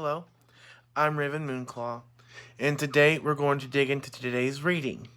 Hello, I'm Raven Moonclaw, and today we're going to dig into today's reading.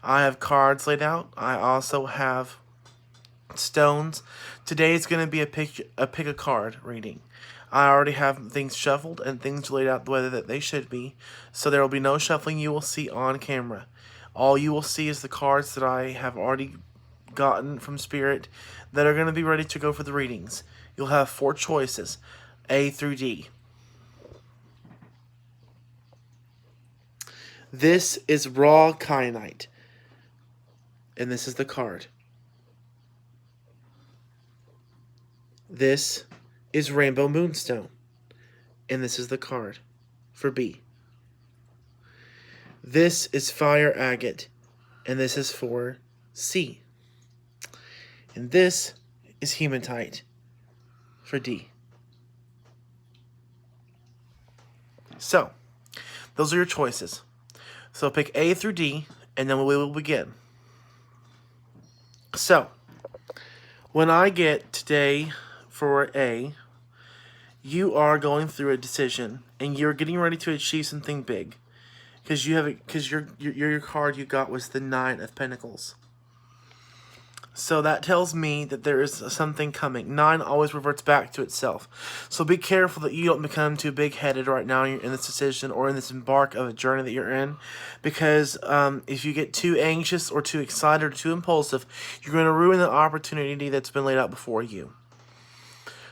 I have cards laid out. I also have stones. Today is going to be a card reading. I already have things shuffled and things laid out the way that they should be, so there will be no shuffling you will see on camera. All you will see is the cards that I have already gotten from Spirit that are going to be ready to go for the readings. You'll have 4 choices, A through D. This is raw kyanite, and this is the card. This is rainbow moonstone, and this is the card for B. This is fire agate, and this is for C. And this is hematite for D. So, those are your choices. So pick A through D, and then we will begin. So, when I get today for A, you are going through a decision, and you're getting ready to achieve something big, because your card you got was the 9 of Pentacles. So that tells me that there is something coming. 9 always reverts back to itself. So be careful that you don't become too big-headed right now in this decision or in this embark of a journey that you're in. Because if you get too anxious or too excited or too impulsive, you're going to ruin the opportunity that's been laid out before you.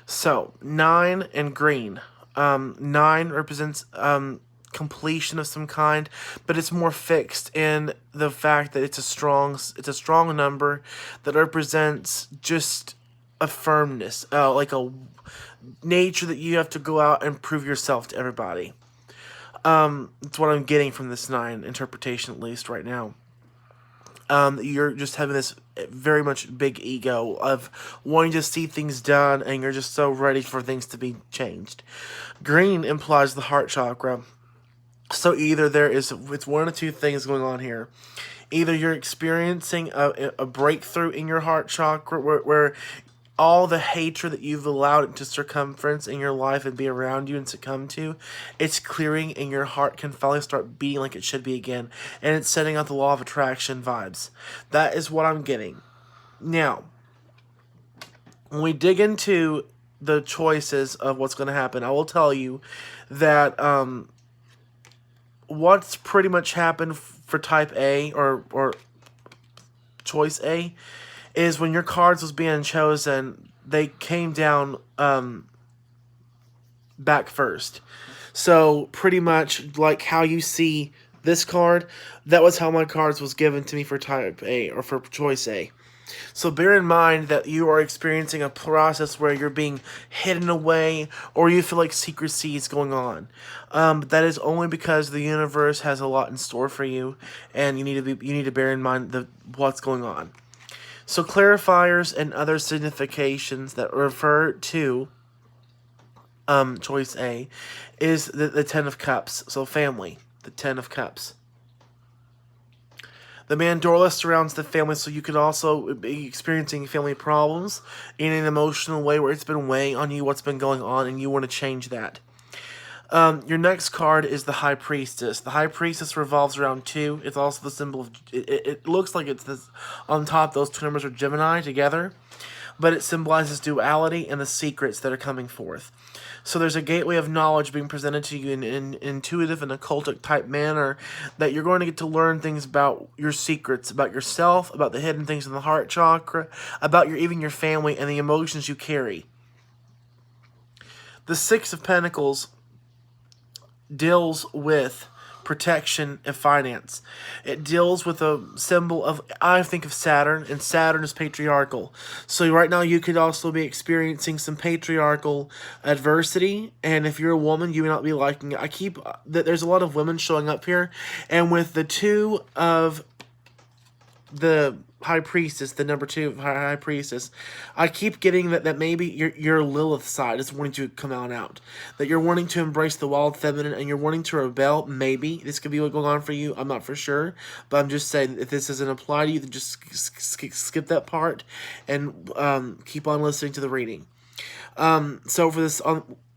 So, 9 and green. 9 represents completion of some kind, but it's more fixed in the fact that it's a strong number that represents just a firmness, like a nature that you have to go out and prove yourself to everybody. That's what I'm getting from this 9 interpretation, at least right now. You're just having this very much big ego of wanting to see things done, and you're just so ready for things to be changed. Green implies the heart chakra. So either it's one of 2 things going on here. Either you're experiencing a breakthrough in your heart chakra where all the hatred that you've allowed it to circumference in your life and be around you and succumb to, it's clearing and your heart can finally start beating like it should be again. And it's setting out the law of attraction vibes. That is what I'm getting. Now, when we dig into the choices of what's going to happen, I will tell you that what's pretty much happened for type A or choice A is when your cards was being chosen, they came down back first. So pretty much like how you see this card, that was how my cards was given to me for type A or for choice A. So bear in mind that you are experiencing a process where you're being hidden away or you feel like secrecy is going on. That is only because the universe has a lot in store for you, and you need to bear in mind what's going on. So clarifiers and other significations that refer to choice A is the 10 of Cups. So family, the 10 of Cups. The mandorla surrounds the family, so you could also be experiencing family problems in an emotional way where it's been weighing on you, what's been going on, and you want to change that. Your next card is the High Priestess. The High Priestess revolves around 2. It's also the symbol of... It looks like it's this... On top, those 2 numbers are Gemini together. But it symbolizes duality and the secrets that are coming forth. So there's a gateway of knowledge being presented to you in an intuitive and occultic type manner that you're going to get to learn things about your secrets, about yourself, about the hidden things in the heart chakra, about even your family and the emotions you carry. The 6 of Pentacles deals with protection and finance. It deals with a symbol of, I think of Saturn, and Saturn is patriarchal. So right now you could also be experiencing some patriarchal adversity, and if you're a woman, you may not be liking it. There's a lot of women showing up here, and with the 2 of the High Priestess, the number 2 of High Priestess, I keep getting that maybe your Lilith side is wanting to come out. That you're wanting to embrace the wild feminine and you're wanting to rebel. Maybe this could be what's going on for you. I'm not for sure. But I'm just saying, if this doesn't apply to you, then just skip that part and keep on listening to the reading. So for this,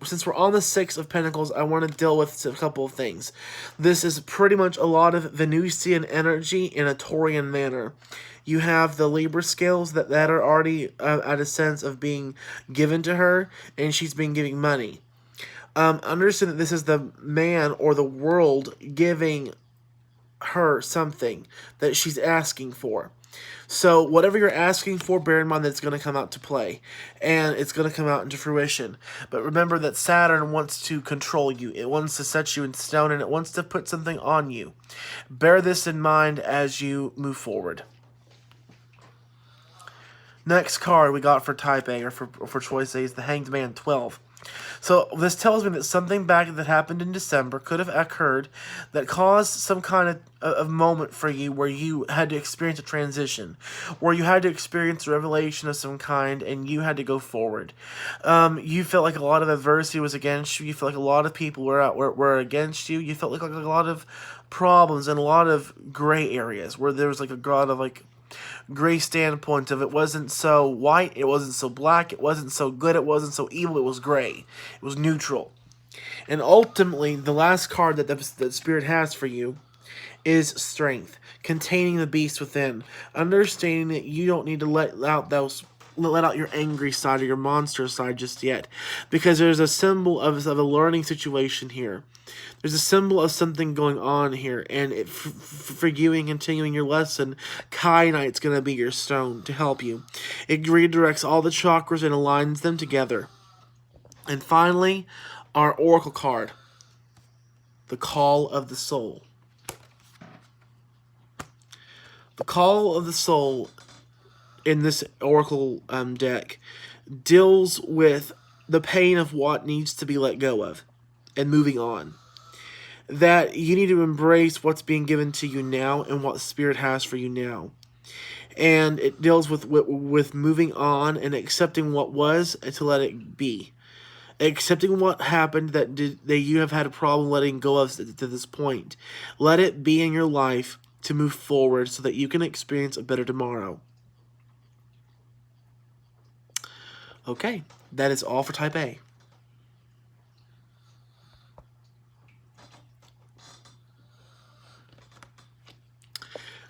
since we're on the Six of Pentacles, I want to deal with a couple of things. This is pretty much a lot of Venusian energy in a Taurian manner. You have the Libra scales that are already at a sense of being given to her, and she's been giving money. Understand that this is the man or the world giving her something that she's asking for. So whatever you're asking for, bear in mind that it's going to come out to play, and it's going to come out into fruition. But remember that Saturn wants to control you. It wants to set you in stone, and it wants to put something on you. Bear this in mind as you move forward. Next card we got for type A, or for choice A, is the Hanged Man 12. So this tells me that something back that happened in December could have occurred that caused some kind of moment for you where you had to experience a transition, where you had to experience a revelation of some kind, and you had to go forward. You felt like a lot of adversity was against you. You felt like a lot of people were against you. You felt like a lot of problems and a lot of gray areas where there was like a lot of like gray standpoint of it wasn't so white, it wasn't so black, it wasn't so good, it wasn't so evil, it was gray. It was neutral. And ultimately, the last card that Spirit has for you is Strength, containing the beast within, understanding that you don't need to let out your angry side or your monster side just yet, because there's a symbol of a learning situation here. There's a symbol of something going on here, and for you and continuing your lesson, Kyanite's going to be your stone to help you. It redirects all the chakras and aligns them together. And finally, our Oracle card, the Call of the Soul. The Call of the Soul in this Oracle deck deals with the pain of what needs to be let go of and moving on. That you need to embrace what's being given to you now and what Spirit has for you now. And it deals with moving on and accepting what was and to let it be. Accepting what happened that you have had a problem letting go of to this point. Let it be in your life to move forward so that you can experience a better tomorrow. Okay, that is all for type A.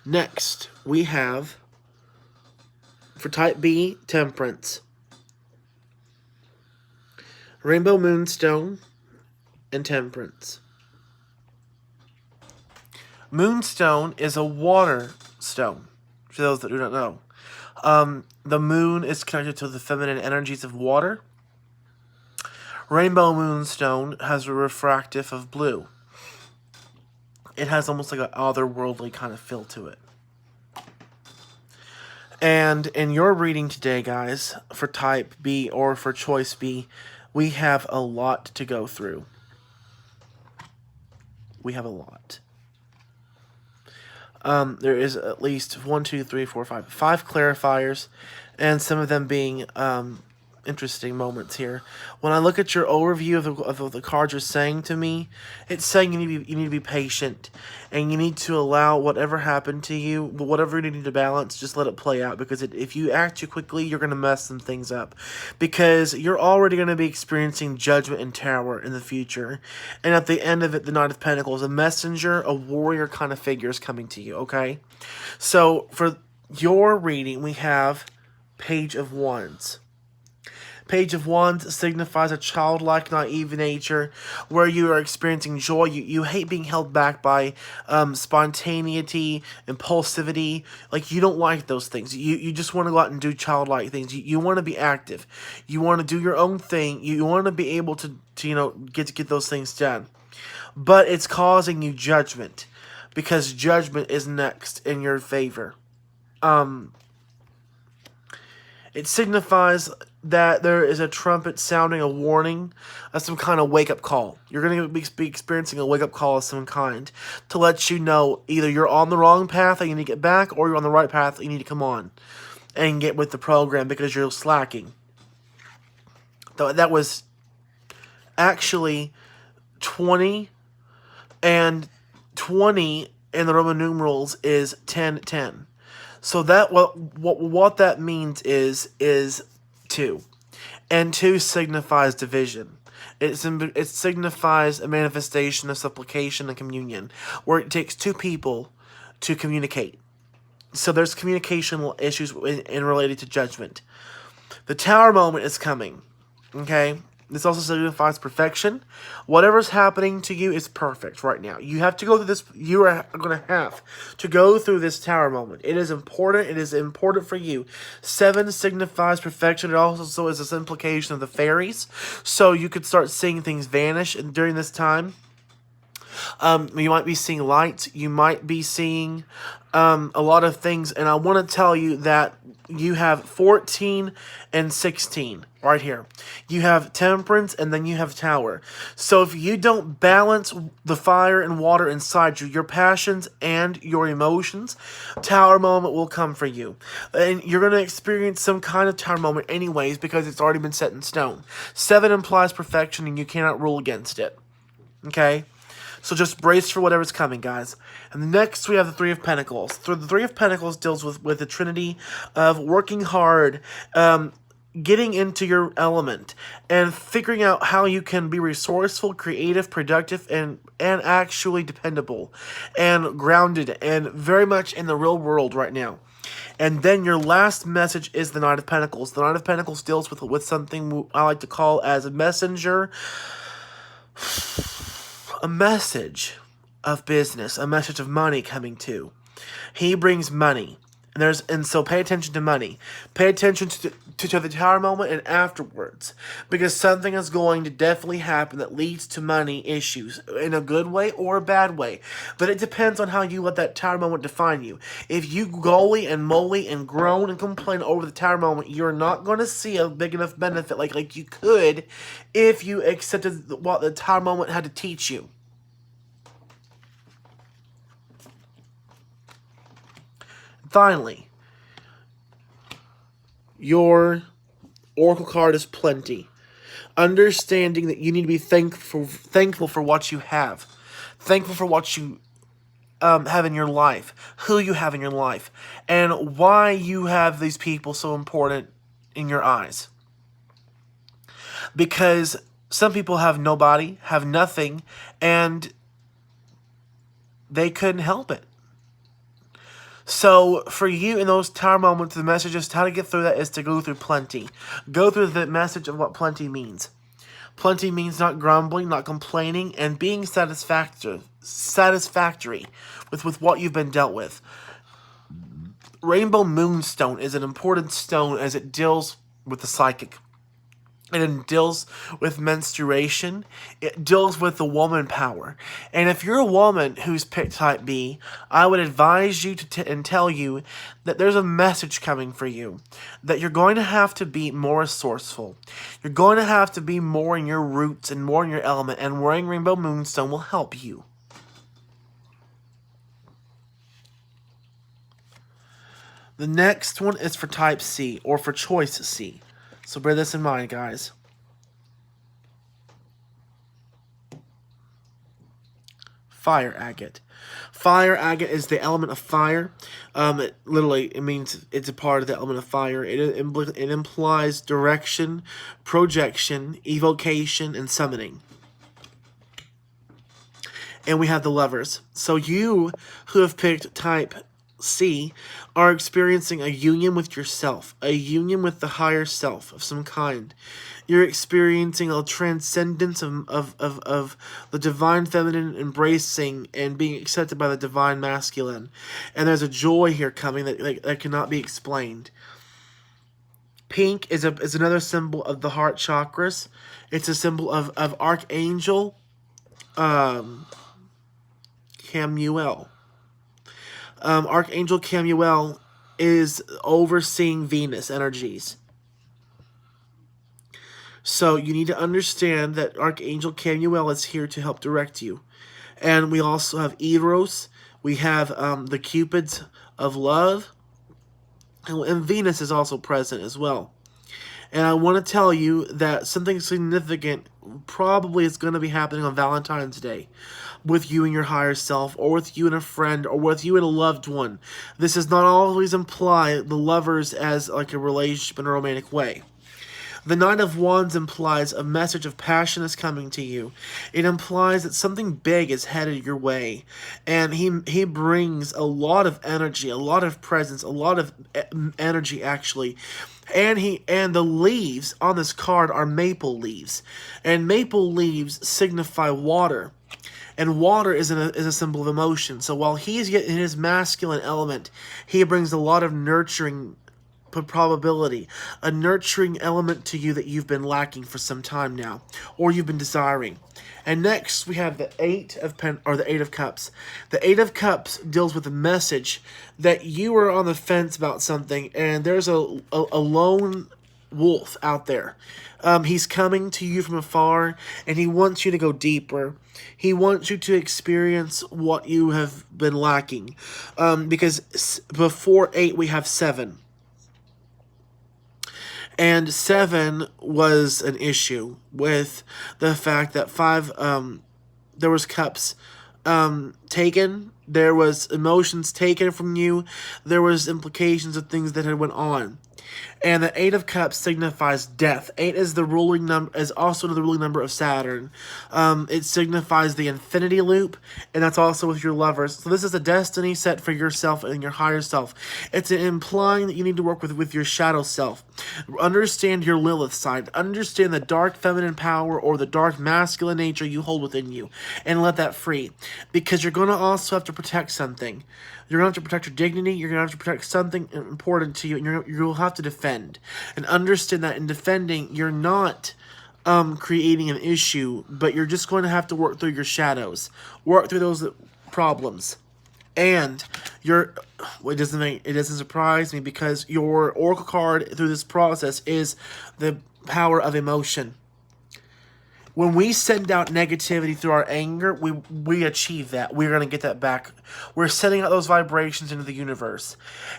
Next, we have, for type B, Temperance. Rainbow Moonstone and Temperance. Moonstone is a water stone, for those that do not know. The moon is connected to the feminine energies of water. Rainbow Moonstone has a refractive of blue. It has almost like an otherworldly kind of feel to it. And in your reading today, guys, for type B or for choice B, we have a lot to go through. We have a lot. There is at least 5 clarifiers, and some of them being interesting moments here. When I look at your overview of the cards are saying to me, it's saying you need to be patient, and you need to allow whatever happened to you, whatever you need to balance, just let it play out, because if you act too quickly, you're going to mess some things up, because you're already going to be experiencing judgment and terror in the future, and at the end of it, the Knight of Pentacles, a messenger, a warrior kind of figure is coming to you, okay? So, for your reading, we have Page of Wands. Page of Wands signifies a childlike, naive nature where you are experiencing joy. You hate being held back by spontaneity, impulsivity. Like, you don't like those things. You just want to go out and do childlike things. You want to be active. You want to do your own thing. You want to be able to get those things done. But it's causing you judgment, because judgment is next in your favor. It signifies that there is a trumpet sounding a warning of some kind of wake-up call. You're going to be experiencing a wake-up call of some kind to let you know either you're on the wrong path and you need to get back, or you're on the right path and you need to come on and get with the program because you're slacking. That was actually 20, and 20 in the Roman numerals is 1010. So that what that means is 2. And 2 signifies division. It signifies a manifestation of supplication and communion, where it takes 2 people to communicate. So there's communication issues in related to judgment. The Tower moment is coming. Okay? This also signifies perfection. Whatever's happening to you is perfect right now. You have to go through this. You are going to have to go through this Tower moment. It is important. It is important for you. 7 signifies perfection. It also is this implication of the fairies. So you could start seeing things vanish during this time. You might be seeing lights. You might be seeing a lot of things. And I want to tell you that you have 14 and 16 right here. You have temperance and then you have tower. So if you don't balance the fire and water inside you, your passions and your emotions, tower moment will come for you. And you're going to experience some kind of tower moment anyways because it's already been set in stone. 7 implies perfection and you cannot rule against it. Okay? So just brace for whatever's coming, guys. And next we have the 3 of Pentacles. The 3 of Pentacles deals with the trinity of working hard, getting into your element, and figuring out how you can be resourceful, creative, productive, and actually dependable, and grounded, and very much in the real world right now. And then your last message is the Knight of Pentacles. The Knight of Pentacles deals with something I like to call as a messenger. A message of business, a message of money coming to. He brings money. And so pay attention to money. Pay attention to the Tower moment and afterwards. Because something is going to definitely happen that leads to money issues. In a good way or a bad way. But it depends on how you let that Tower moment define you. If you goly and moly and groan and complain over the Tower moment, you're not going to see a big enough benefit like you could if you accepted what the Tower moment had to teach you. Finally, your Oracle card is Plenty. Understanding that you need to be thankful for what you have. Thankful for what you have in your life. Who you have in your life. And why you have these people so important in your eyes. Because some people have nobody, have nothing, and they couldn't help it. So, for you in those Tower moments, the message is how to get through that is to go through plenty. Go through the message of what plenty means. Plenty means not grumbling, not complaining, and being satisfactory with what you've been dealt with. Rainbow Moonstone is an important stone as it deals with the psychic. It deals with menstruation. It deals with the woman power. And if you're a woman who's picked type B, I would advise you and tell you that there's a message coming for you. That you're going to have to be more resourceful. You're going to have to be more in your roots and more in your element. And wearing Rainbow Moonstone will help you. The next one is for type C, or for choice C. So bear this in mind, guys. Fire agate. Fire agate is the element of fire. It means it's a part of the element of fire. It implies direction, projection, evocation, and summoning. And we have the Lovers. So you who have picked type C are experiencing a union with yourself, a union with the higher self of some kind. You're experiencing a transcendence of the divine feminine embracing and being accepted by the divine masculine. And there's a joy here coming that cannot be explained. Pink is another symbol of the heart chakras. It's a symbol of Archangel Camuel. Archangel Camuel is overseeing Venus energies. So you need to understand that Archangel Camuel is here to help direct you. And we also have Eros. We have the Cupids of love. And Venus is also present as well. And I want to tell you that something significant probably is going to be happening on Valentine's Day with you and your higher self, or with you and a friend, or with you and a loved one. This does not always imply the lovers as like a relationship in a romantic way. The Knight of Wands implies a message of passion is coming to you. It implies that something big is headed your way. And he brings a lot of energy, a lot of presence, a lot of energy actually. And the leaves on this card are maple leaves. And maple leaves signify water. And water is a symbol of emotion. So while he's in his masculine element, he brings a lot of nurturing probability, a nurturing element to you that you've been lacking for some time now, or you've been desiring. And next we have the Eight of Cups. The Eight of Cups deals with a message that you are on the fence about something, and there's a lone wolf out there. He's coming to you from afar, and he wants you to go deeper. He wants you to experience what you have been lacking. Because before 8 we have 7. And 7 was an issue with the fact that 5, there was cups taken, there was emotions taken from you, there was implications of things that had went on. And the Eight of Cups signifies death. 8 is the ruling number, is also the ruling number of Saturn. It signifies the infinity loop, and that's also with your lovers. So this is a destiny set for yourself and your higher self. It's implying that you need to work with your shadow self. Understand your Lilith side. Understand the dark feminine power or the dark masculine nature you hold within you, and let that free. Because you're going to also have to protect something. You're going to have to protect your dignity. You're going to have to protect something important to you. And you'll have to defend. And understand that in defending, you're not creating an issue, but you're just going to have to work through your shadows. Work through those problems. And it doesn't surprise me because your oracle card through this process is the power of emotion. When we send out negativity through our anger, we achieve that. We're going to get that back. We're sending out those vibrations into the universe.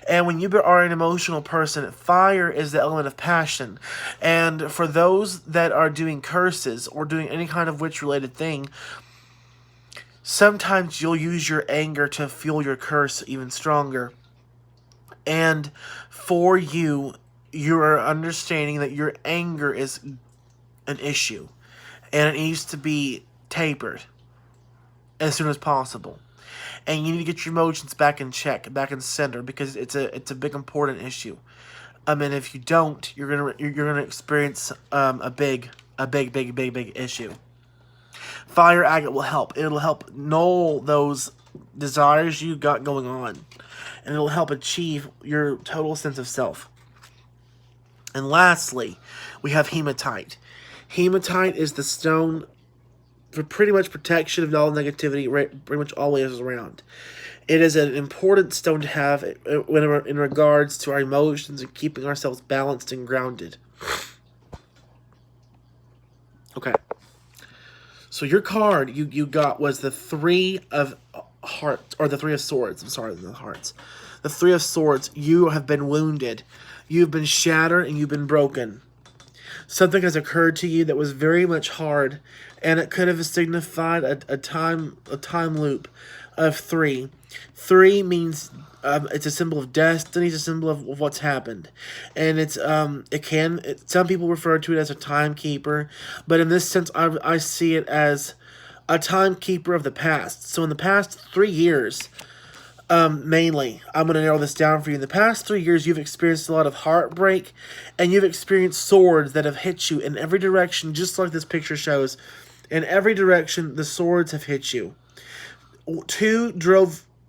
And when you are an emotional person, fire is the element of passion. And for those that are doing curses or doing any kind of witch-related thing, sometimes you'll use your anger to fuel your curse even stronger. And for you, you are understanding that your anger is an issue. And it needs to be tapered as soon as possible. And you need to get your emotions back in check, back in center, because it's a big important issue. And if you don't, you're gonna experience a big issue. Fire agate will help. It'll help null those desires you got going on, and it'll help achieve your total sense of self. And lastly, we have hematite. Hematite is the stone for pretty much protection of all negativity, pretty much always around. It is an important stone to have in regards to our emotions and keeping ourselves balanced and grounded. Okay. So your card you got was the 3 of hearts, or the 3 of swords. I'm sorry, the hearts. The 3 of swords. You have been wounded. You've been shattered and you've been broken. Something has occurred to you that was very much hard, and it could have signified a time loop of 3. 3 means it's a symbol of destiny. It's a symbol of what's happened, and some people refer to it as a timekeeper, but in this sense, I see it as a timekeeper of the past. So in the past 3 years. Mainly, I'm going to narrow this down for you. In the past 3 years, you've experienced a lot of heartbreak, and you've experienced swords that have hit you in every direction, just like this picture shows. In every direction, the swords have hit you. 2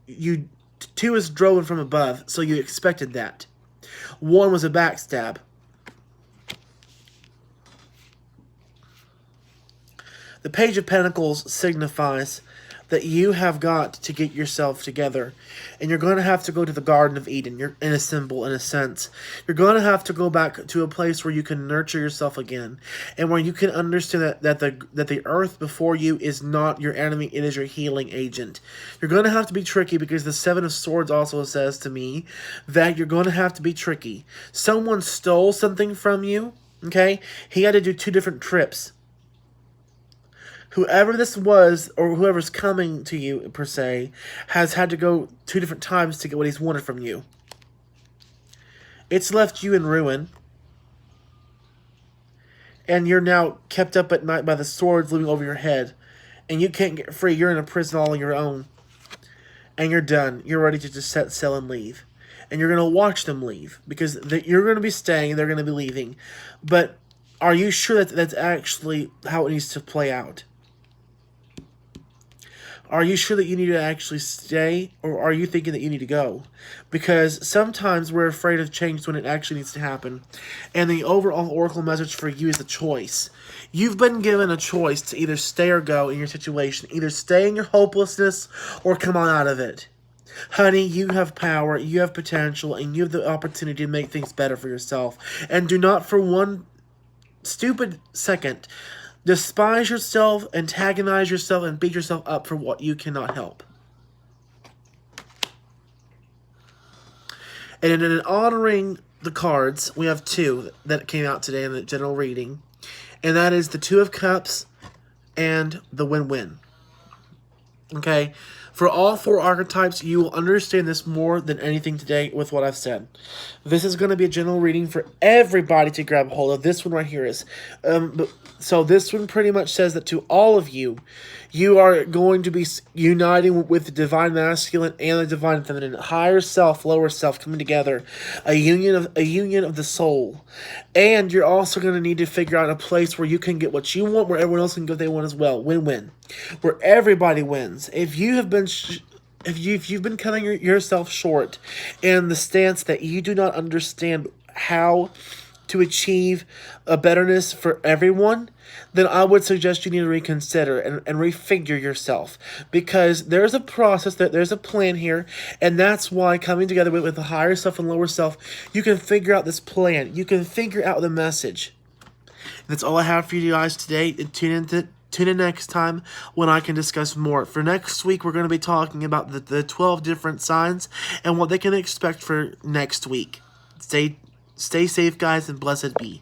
is driven from above, so you expected that. 1 was a backstab. The Page of Pentacles signifies that you have got to get yourself together. And you're going to have to go to the Garden of Eden. You're in a symbol, in a sense. You're going to have to go back to a place where you can nurture yourself again. And where you can understand that the earth before you is not your enemy. It is your healing agent. You're going to have to be tricky, because the 7 of Swords also says to me that you're going to have to be tricky. Someone stole something from you. Okay? He had to do 2 different trips. Whoever this was, or whoever's coming to you, per se, has had to go 2 different times to get what he's wanted from you. It's left you in ruin. and you're now kept up at night by the swords looming over your head, and you can't get free. You're in a prison all on your own, and you're done. You're ready to just set sail and leave. And you're going to watch them leave, because you're going to be staying and they're going to be leaving. But are you sure that that's actually how it needs to play out? Are you sure that you need to actually stay, or are you thinking that you need to go? Because sometimes we're afraid of change when it actually needs to happen. And the overall oracle message for you is a choice. You've been given a choice to either stay or go in your situation. Either stay in your hopelessness or come on out of it. Honey, you have power, you have potential, and you have the opportunity to make things better for yourself. And do not for one stupid second despise yourself, antagonize yourself, and beat yourself up for what you cannot help. And in honoring the cards, we have two that came out today in the general reading. And that is the Two of Cups and the Win-Win. Okay? For all four archetypes, you will understand this more than anything today with what I've said. This is going to be a general reading for everybody to grab hold of. This one right here is... So this one pretty much says that to all of you, you are going to be uniting with the divine masculine and the divine feminine, higher self, lower self coming together, a union of the soul. And you're also going to need to figure out a place where you can get what you want, where everyone else can get what they want as well. Win-win, where everybody wins. If you have been if you've been cutting yourself short in the stance that you do not understand how to achieve a betterness for everyone, then I would suggest you need to reconsider and refigure yourself. Because there's a process, there's a plan here, and that's why coming together with the higher self and lower self, you can figure out this plan. You can figure out the message. That's all I have for you guys today. Tune in next time when I can discuss more. For next week, we're going to be talking about the 12 different signs and what they can expect for next week. Stay safe, guys, and blessed be.